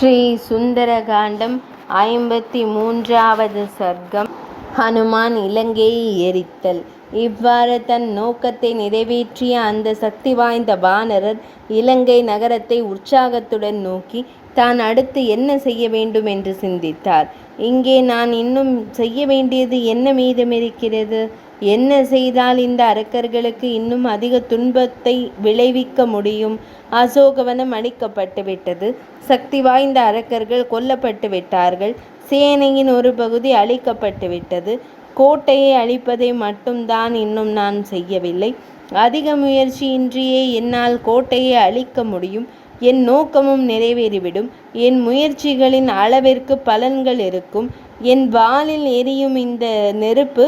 ஸ்ரீ சுந்தரகாண்டம் 53வது சர்க்கம். ஹனுமான் இலங்கையை எரித்தல். இவ்வாறு தன் நோக்கத்தை நிறைவேற்றிய அந்த சக்தி வாய்ந்த வானரர் இலங்கை நகரத்தை உற்சாகத்துடன் நோக்கி தான் அடுத்து என்ன செய்ய வேண்டும் என்று சிந்தித்தார். இங்கே நான் இன்னும் செய்ய வேண்டியது என்ன மீதமிருக்கிறது? என்ன செய்தால் இந்த அரக்கர்களுக்கு இன்னும் அதிக துன்பத்தை விளைவிக்க முடியும்? அசோகவனம் அழிக்கப்பட்டு விட்டது. சக்தி வாய்ந்த அரக்கர்கள் கொல்லப்பட்டு விட்டார்கள். சேனையின் ஒரு பகுதி அழிக்கப்பட்டு விட்டது. கோட்டையை அழிப்பதை மட்டும்தான் இன்னும் நான் செய்யவில்லை. அதிக முயற்சியின்றியே என்னால் கோட்டையை அழிக்க முடியும். என் நோக்கமும் நிறைவேறிவிடும். என் முயற்சிகளின் அளவிற்கு பலன்கள் இருக்கும். என் வாளில் எரியும் இந்த நெருப்பு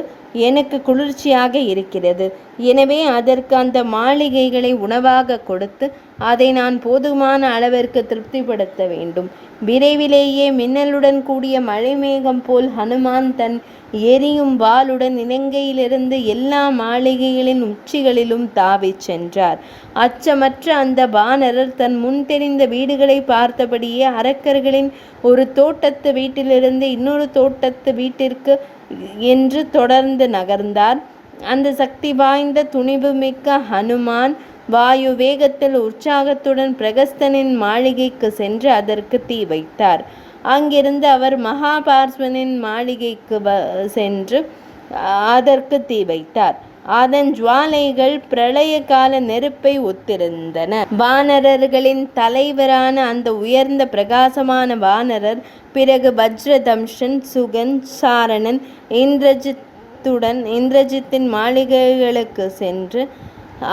எனக்கு குளிர்ச்சியாக இருக்கிறது. எனவே அதற்கு அந்த மாளிகைகளை உணவாக கொடுத்து அதை நான் போதுமான அளவிற்கு திருப்திப்படுத்த வேண்டும். விரைவிலேயே மின்னலுடன் கூடிய மழைமேகம் போல் ஹனுமான் தன் எரியும் வாளுடன் இலங்கையிலிருந்து எல்லா மாளிகைகளின் உச்சிகளிலும் தாவிச் சென்றார். அச்சமற்ற அந்த வானரர் தன் முன் தெரிந்த வீடுகளை பார்த்தபடியே அரக்கர்களின் ஒரு தோட்டத்து வீட்டிலிருந்து இன்னொரு தோட்டத்து வீட்டிற்கு என்று தொடர்ந்து நகர்ந்தார். அந்த சக்தி வாய்ந்த துணிவு மிக்க ஹனுமான் வாயு வேகத்தில் உற்சாகத்துடன் பிரகஸ்தனின் மாளிகைக்கு சென்று அதற்கு தீ வைத்தார். அங்கிருந்து அவர் மகாபார்ஸ்வனின் மாளிகைக்கு சென்று அதற்கு தீ வைத்தார். அதன் ஜுவாலைகள் பிரளய கால நெருப்பை ஒத்திருந்தன. வானரர்களின் தலைவரான அந்த உயர்ந்த பிரகாசமான வானரர் பிறகு வஜ்ரதம்ஷன், சுகன், சாரணன், இந்திரஜித்தின் மாளிகைகளுக்கு சென்று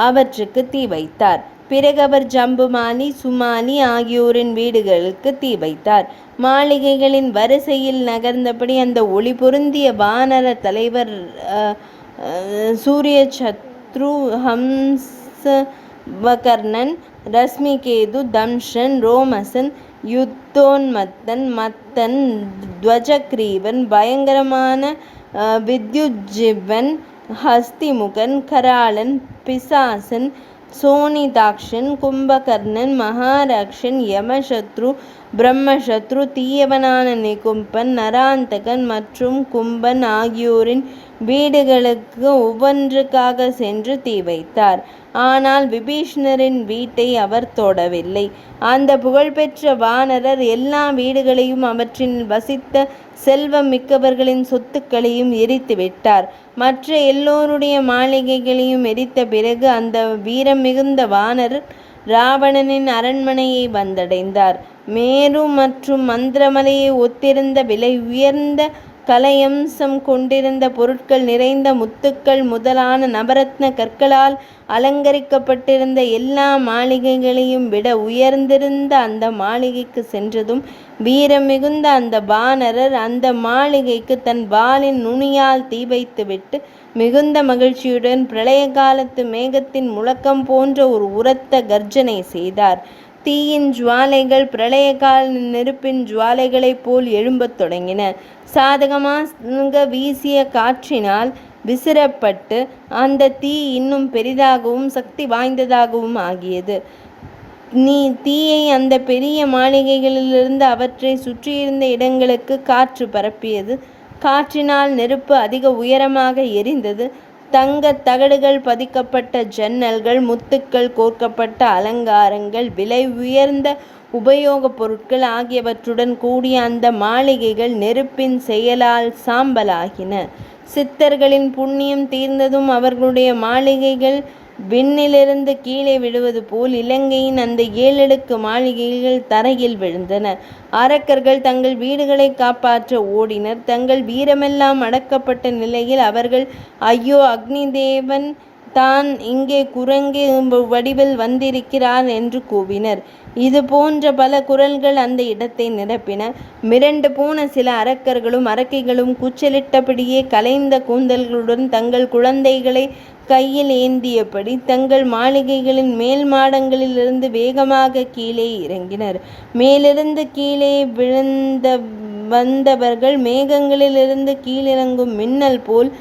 அவற்றுக்கு தீ வைத்தார். பிறகு அவர் ஜம்புமாலி, சுமாலி ஆகியோரின் வீடுகளுக்கு தீ வைத்தார். மாளிகைகளின் வரிசையில் நகர்ந்தபடி அந்த ஒளி பொருந்திய வானர தலைவர் சூரியசத்ரு, ஹம்சவகர்ணன், ரஸ்மிகேது, தம்ஷன், ரோமசன், யுத்தோன்மத்தன், மத்தன், துவஜக்ரீவன், பயங்கரமான வித்யுஜிவன், ஹஸ்திமுகன், கராளன், பிசாசன், சோனிதாக்ஷன், கும்பகர்ணன், மகாராக்ஷன், யமசத்ரு, பிரம்மசத்ரு, தீயவனான நிகும்பன், நராந்தகன் மற்றும் கும்பன் ஆகியோரின் வீடுகளுக்கு ஒவ்வொன்றுக்காக சென்று தீ வைத்தார். ஆனால் விபீஷ்ணரின் வீட்டை அவர் தொடவில்லை. அந்த புகழ்பெற்ற வானரர் எல்லா வீடுகளையும் அவற்றின் வசித்த செல்வம் மிக்கவர்களின் சொத்துக்களையும் எரித்து விட்டார். மற்ற எல்லோருடைய மாளிகைகளையும் எரித்த பிறகு அந்த வீரம் மிகுந்த வானரர் ராவணனின் அரண்மனையை வந்தடைந்தார். மேரு மற்றும் மந்திரமலையை ஒத்திருந்த விலை உயர்ந்த கலையம்சம் கொண்டிருந்த பொருட்கள் நிறைந்த முத்துக்கள் முதலான நவரத்ன கற்களால் அலங்கரிக்கப்பட்டிருந்த எல்லா மாளிகைகளையும் விட உயர்ந்திருந்த அந்த மாளிகைக்கு சென்றதும் வீரம் மிகுந்த அந்த வானரர் அந்த மாளிகைக்கு தன் வாளின் நுனியால் தீ வைத்துவிட்டு மிகுந்த மகிழ்ச்சியுடன் பிரளய காலத்து மேகத்தின் முழக்கம் போன்ற ஒரு உரத்த கர்ஜனை செய்தார். தீயின் ஜுவாலைகள் பிரளய கால நெருப்பின் ஜுவாலைகளைப் போல் எழும்பத் தொடங்கின. சாதகமாக வீசிய காற்றினால் விசிறப்பட்டு அந்த தீ இன்னும் பெரிதாகவும் சக்தி வாய்ந்ததாகவும் ஆகியது. தீயை அந்த பெரிய மாளிகைகளிலிருந்து அவற்றை சுற்றியிருந்த இடங்களுக்கு காற்று பரப்பியது. காற்றினால் நெருப்பு அதிக உயரமாக எரிந்தது. தங்க தகடுகள் பதிக்கப்பட்ட ஜன்னல்கள், முத்துக்கள் கோர்க்கப்பட்ட அலங்காரங்கள், விலை உயர்ந்த உபயோகப் பொருட்கள் ஆகியவற்றுடன் கூடிய அந்த மாளிகைகள் நெருப்பின் செயலால் சாம்பலாகின. சித்தர்களின் புண்ணியம் தீர்ந்ததும் அவர்களுடைய மாளிகைகள் விண்ணிலிருந்து கீழே விழுவது போல் இலங்கையின் அந்த 7 அடுக்கு மாளிகைகள் தரையில் விழுந்தன. அரக்கர்கள் தங்கள் வீடுகளை காப்பாற்ற ஓடினர். தங்கள் வீரமெல்லாம் அடக்கப்பட்ட நிலையில் அவர்கள், ஐயோ, அக்னி தேவன் தான் இங்கே குரங்கு வடிவில் வந்திருக்கிறார் என்று கூவினர். இது போன்ற பல குரல்கள் அந்த இடத்தை நிரப்பின. மிரண்டு போன சில அரக்கர்களும் அரக்கிகளும் கூச்சலிட்டபடியே கலைந்த கூந்தல்களுடன் தங்கள் குழந்தைகளை கையில் ஏந்தியபடி தங்கள் மாளிகைகளின் மேல் மாடங்களிலிருந்து வேகமாக கீழே இறங்கினர். மேலிருந்து கீழே வந்தவர்கள் மேகங்களிலிருந்து கீழிறங்கும் மின்னல் போல்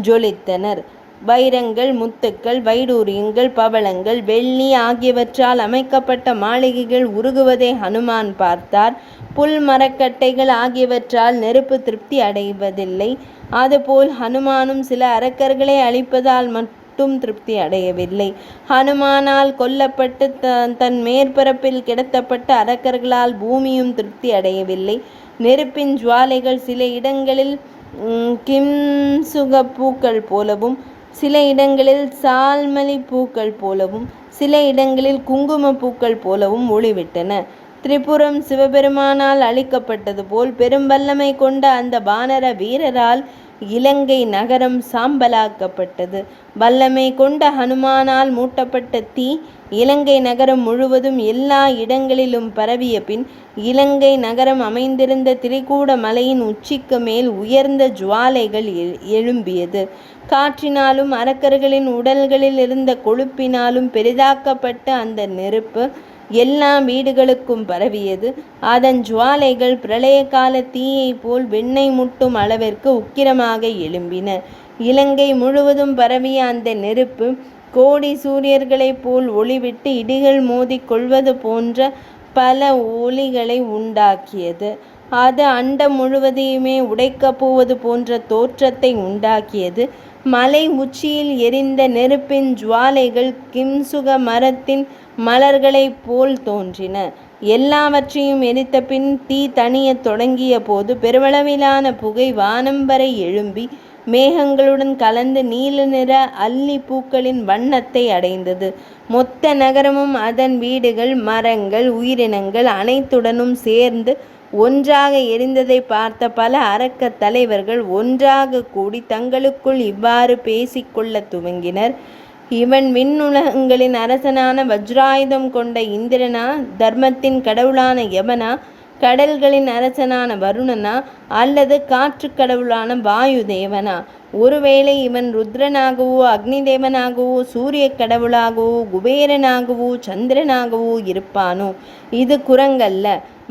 ஜொலித்தனர். வைரங்கள், முத்துக்கள், வைடூரியங்கள், பவளங்கள், வெள்ளி ஆகியவற்றால் அமைக்கப்பட்ட மாளிகைகள் உருகுவதை ஹனுமான் பார்த்தார். புல், மரக்கட்டைகள் ஆகியவற்றால் நெருப்பு திருப்தி அடைவதில்லை. அதுபோல் ஹனுமானும் சில அரக்கர்களை அழிப்பதால் மட்டும் திருப்தி அடையவில்லை. ஹனுமானால் கொல்லப்பட்டு தன் மேற்பரப்பில் கிடத்தப்பட்ட அரக்கர்களால் பூமியும் திருப்தி அடையவில்லை. நெருப்பின் ஜுவாலைகள் சில இடங்களில் கிம்சுக பூக்கள் போலவும், சில இடங்களில் சால்மலி பூக்கள் போலவும், சில இடங்களில் குங்கும பூக்கள் போலவும் ஒளிவிட்டன. திரிபுரம் சிவபெருமானால் அழிக்கப்பட்டது போல் பெரும் வல்லமை கொண்ட அந்த வானர வீரரால் இலங்கை நகரம் சாம்பலாக்கப்பட்டது. வல்லமை கொண்ட ஹனுமானால் மூட்டப்பட்ட தீ இலங்கை நகரம் முழுவதும் எல்லா இடங்களிலும் பரவிய பின் இலங்கை நகரம் அமைந்திருந்த திரிகூட மலையின் உச்சிக்கு மேல் உயர்ந்த ஜுவாலைகள் எழும்பியது. காற்றினாலும் அரக்கர்களின் உடல்களில் இருந்த கொழுப்பினாலும் பெரிதாக்கப்பட்ட அந்த நெருப்பு எல்லா வீடுகளுக்கும் பரவியது. அதன் ஜுவாலைகள் பிரளய கால தீயை போல் வெண்ணெய் முட்டும் அளவிற்கு உக்கிரமாக எழும்பின. இலங்கை முழுவதும் பரவிய அந்த நெருப்பு கோடி சூரியர்களைப் போல் ஒளிவிட்டு இடிகள் மோதி கொள்வது போன்ற பல ஒலிகளை உண்டாக்கியது. அது அண்டம் முழுவதையுமே உடைக்கப் போவது போன்ற தோற்றத்தை உண்டாக்கியது. மலை உச்சியில் எரிந்த நெருப்பின் ஜுவாலைகள் கிம்சுக மரத்தின் மலர்களைப் போல் தோன்றின. எல்லாவற்றையும் எரித்த பின் தீ தணியத் தொடங்கிய போது பெருமளவிலான புகை வானம் வரை எழும்பி மேகங்களுடன் கலந்து நீல நிற அல்லி பூக்களின் வண்ணத்தை அடைந்தது. மொத்த நகரமும் அதன் வீடுகள், மரங்கள், உயிரினங்கள் அனைத்துடனும் சேர்ந்து ஒன்றாக எரிந்ததை பார்த்த பல அரக்க தலைவர்கள் ஒன்றாக கூடி தங்களுக்குள் இவ்வாறு பேசிக்கொள்ள துவங்கினர். இவன் விண்ணுலகங்களின் அரசனான வஜ்ராயுதம் கொண்ட இந்திரனா, தர்மத்தின் கடவுளான யமனா, கடல்களின் அரசனான வருணனா, அல்லது காற்று கடவுளான வாயு தேவனா? ஒருவேளை இவன் ருத்ரனாகவோ, அக்னி தேவனாகவோ, சூரிய கடவுளாகவோ, குபேரனாகவோ, சந்திரனாகவோ இருப்பானோ? இது குரங்கல்ல,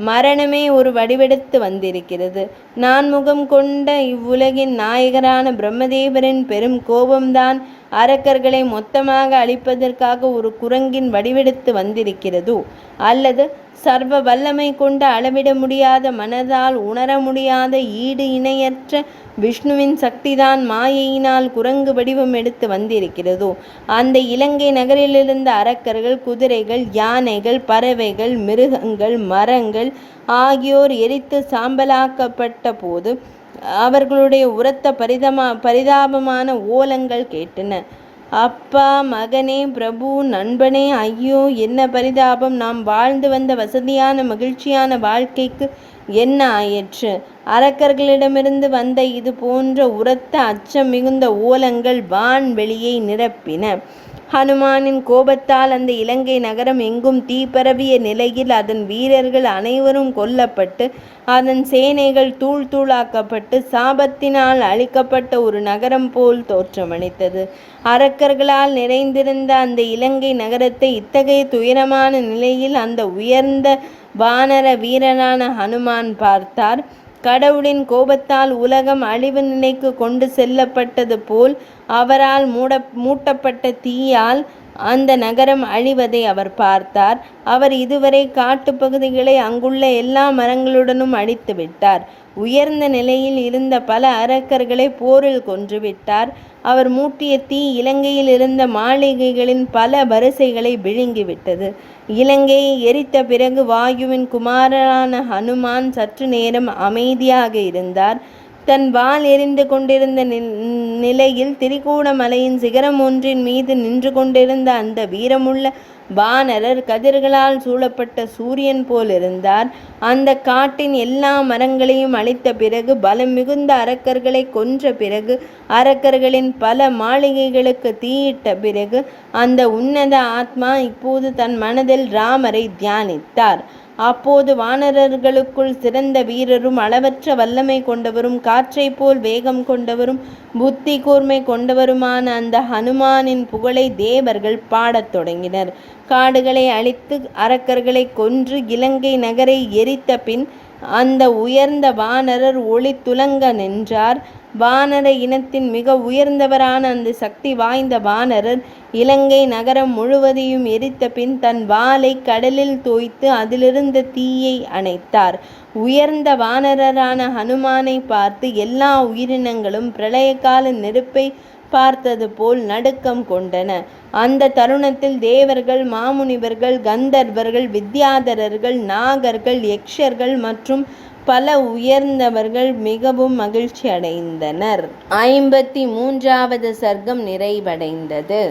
மரணமே ஒரு வடிவெடுத்து வந்திருக்கிறது. நான் முகம் கொண்ட இவ்வுலகின் நாயகரான பிரம்மதேவரின் பெரும் கோபம்தான் அரக்கர்களை மொத்தமாக அழிப்பதற்காக ஒரு குரங்கின் வடிவெடுத்து வந்திருக்கிறதோ? அல்லது சர்வ வல்லமை கொண்ட அளவிட முடியாத, மனதால் உணர முடியாத, ஈடு இணையற்ற விஷ்ணுவின் சக்திதான் மாயையினால் குரங்கு வடிவம் எடுத்து வந்திருக்கிறதோ? அந்த இலங்கை நகரிலிருந்த அரக்கர்கள், குதிரைகள், யானைகள், பறவைகள், மிருகங்கள், மரங்கள் ஆகியோர் எரித்து சாம்பலாக்கப்பட்ட போது அவர்களுடைய உரத்த பரிதாபமான ஓலங்கள் கேட்டன. அப்பா, மகனே, பிரபு, நண்பனே, ஐயோ என்ன பரிதாபம்! நாம் வாழ்ந்து வந்த வசதியான மகிழ்ச்சியான வாழ்க்கைக்கு என்ன ஆயிற்று? அரக்கர்களிடமிருந்து வந்த இது போன்ற உரத்த அச்சம் மிகுந்த ஓலங்கள் வான்வெளியை நிரப்பின. ஹனுமானின் கோபத்தால் அந்த இலங்கை நகரம் எங்கும் தீ பரவிய நிலையில் அதன் வீரர்கள் அனைவரும் கொல்லப்பட்டு அதன் சேனைகள் தூள் தூளாக்கப்பட்டு சாபத்தினால் அழிக்கப்பட்ட ஒரு நகரம் போல் தோற்றமளித்தது. அரக்கர்களால் நிறைந்திருந்த அந்த இலங்கை நகரத்தை இத்தகைய துயரமான நிலையில் அந்த உயர்ந்த வானர வீரனான ஹனுமான் பார்த்தார். கடவுளின் கோபத்தால் உலகம் அழிவு நிலைக்கு கொண்டு செல்லப்பட்டது போல் அவரால் மூட்டப்பட்ட தீயால் அந்த நகரம் அழிவதை அவர் பார்த்தார். அவர் இதுவரை காட்டுப்பகுதிகளை அங்குள்ள எல்லா மரங்களுடனும் அழித்து விட்டார். உயர்ந்த நிலையில் இருந்த பல அரக்கர்களை போரில் கொன்றுவிட்டார். அவர் மூட்டிய தீ இலங்கையில் இருந்த மாளிகைகளின் பல வரிசைகளை விழுங்கிவிட்டது. இலங்கையை எரித்த பிறகு வாயுவின் குமாரனான ஹனுமான் சற்று நேரம் அமைதியாக இருந்தார். தன் வாள் எரிந்து கொண்டிருந்த நிலையில் திரிகூட மலையின் சிகரம் ஒன்றின் மீது நின்று கொண்டிருந்த அந்த வீரமுள்ள வானரர் கதிர்களால் சூழப்பட்ட சூரியன் போல் இருந்தார். அந்த காட்டின் எல்லா மரங்களையும் அழித்த பிறகு, பலம் மிகுந்த அரக்கர்களை கொன்ற பிறகு, அரக்கர்களின் பல மாளிகைகளுக்கு தீயிட்ட பிறகு, அந்த உன்னத ஆத்மா இப்போது தன் மனதில் ராமரை தியானித்தார். அப்போது வானரர்களுக்குள் சிறந்த வீரரும் அளவற்ற வல்லமை கொண்டவரும் காற்றை போல் வேகம் கொண்டவரும் புத்தி கூர்மை கொண்டவருமான அந்த ஹனுமானின் புகழை தேவர்கள் பாடத் தொடங்கினர். காடுகளை அழித்து அரக்கர்களை கொன்று இலங்கை நகரை எரித்த பின் அந்த உயர்ந்த வானரர் ஒளி துலங்க நின்றார். வானர இனத்தின் மிக உயர்ந்தவரான அந்த சக்தி வாய்ந்த வானரர் இலங்கை நகரம் முழுவதையும் எரித்த பின் தன் வாளை கடலில் தோய்த்து அதிலிருந்த தீயை அணைத்தார். உயர்ந்த வானரரான ஹனுமானை பார்த்து எல்லா உயிரினங்களும் பிரளயகால நெருப்பை பார்த்தது போல் நடுக்கம் கொண்டன. அந்த தருணத்தில் தேவர்கள், மாமுனிவர்கள், கந்தர்வர்கள், வித்யாதரர்கள், நாகர்கள், யக்ஷர்கள் மற்றும் பல உயர்ந்தவர்கள் மிகவும் மகிழ்ச்சி அடைந்தனர். 53வது சர்க்கம் நிறைவடைந்தது.